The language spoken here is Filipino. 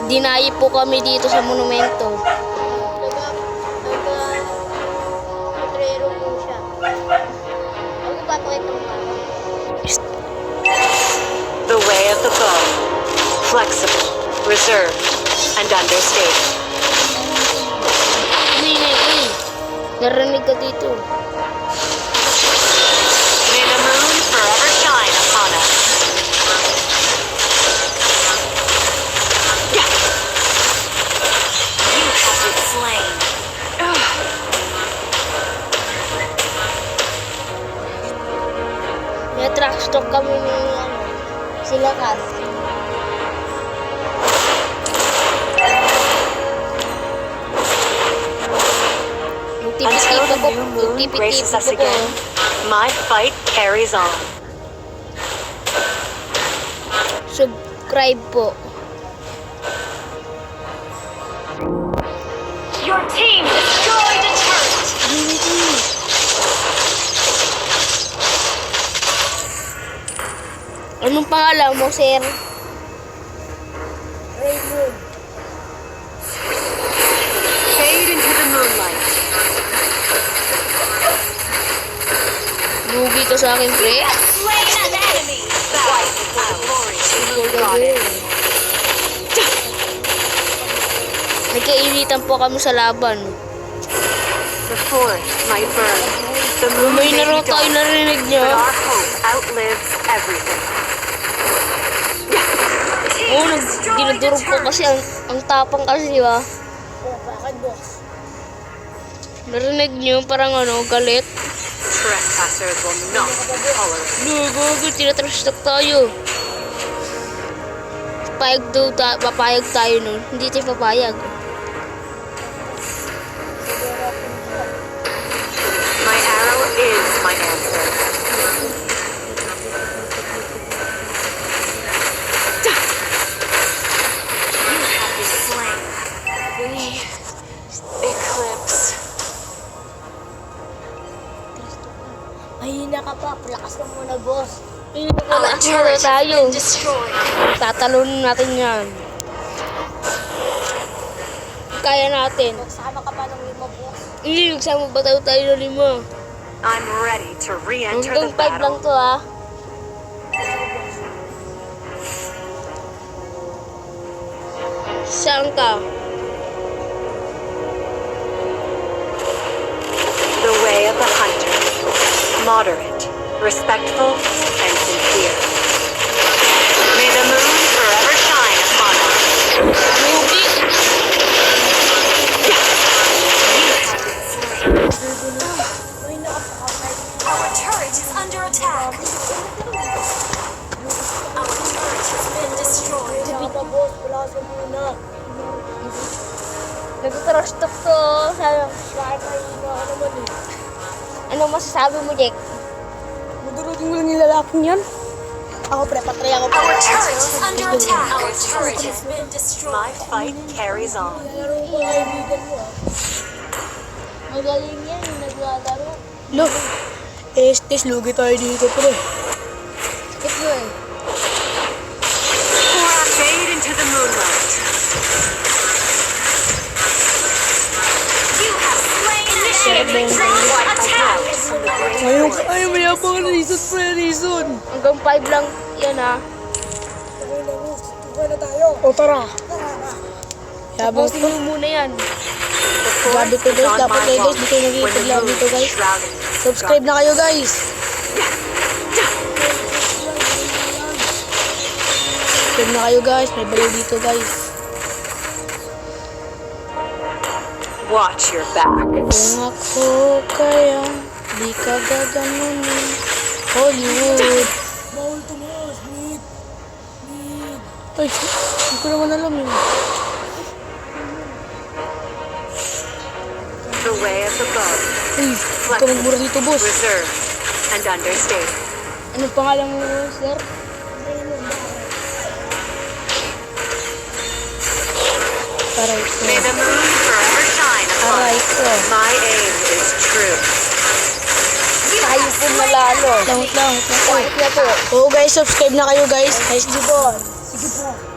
Dinayi po kami dito sa monumento. Potrero po siya. Ako ba ito itong The way of the bow. Flexible, reserved, and understated. Narinig ka dito. May the moon forever shine upon us. You have been slain. May track stock kami ni sila Kas. Until the new moon graces us again, my fight carries on. Subscribe po. Your team destroyed a turret. Anong pangalan mo, sir? Raymond. Fade into the moonlight. Lugi ka sa akin, pre. Slain an enemy. Fight for the glory of the goddess. Nagkainitan po kami sa laban. The forest might burn. The moon May may naro be tayo dark, narinig but niyo. our hope outlives everything. Oo, dinudurog ko kasi ang tapang kasi, ba? Oh, bakit boss? Narinig niyo, parang ano, galit. Trespassers will not be tolerated. Lugo, tinatrash talk tayo. Papayag tayo nun. Hindi tayo papayag. My arrow is my answer. You have been slain. The eclipse. Mahina ka pa. Palakas ka muna, boss. Our turret has tayo. been destroyed. Tatalunin natin yan. Kaya natin. Magsama ka pa ng 5, boss. Nagsama ba tayo ng 5? I'm ready to re-enter Hanggang the 5 lang battle. to, ha. Saan ka? The way of the hunter. Moderate, respectful, and sincere. May the moon forever shine upon us. Lugi! Mahina ka pa. Our turret is under attack. Our turret has been destroyed. Mahina ka pa, boss. Palakas ka muna. Nagtatrash talk to. Bakit mahina ka naman eh? Ano masasabi mo, Jack? Madurugin mo lang yung lalaking yan. Ako, pre, patry ako. Our turret is under attack. Our turret has been destroyed. My fight carries on. Laro ko kaibigan mo, ah. Magaling yan, yung naglalaro. Look, estes, lugi tayo dito, pre. Sakit mo eh. Fade into the moonlight. You have slain an enemy. Attack. Ayaw, mayabang ka na reason, pre, reason. Hanggang 5 lang yan, ha. Okay na, boss. Tuwa na tayo. O, tara. Yabang Posting mo muna yan. Grabe to, guys. Dapat kayo, guys. Di kayo nag-iipaglaw dito, guys. Subscribe na kayo, guys. Subscribe na kayo, guys. May baliw dito, guys. Watch your back. Kung ako kaya, di ka gaganunin. Hollywood. Bawal tumas, Nick. Ay, hindi ko naman alam yun. The way of the bow. Ay, hindi ka magbura dito, boss. Reserved and understated. Anong pangalan mo, sir? Aray May ko. the moon forever shine upon Aray us. ko. My aim is true. Tayo po malalo. Lang. Quiet na po. Oo, guys, subscribe na kayo, guys. Nice, di ba? Sige po.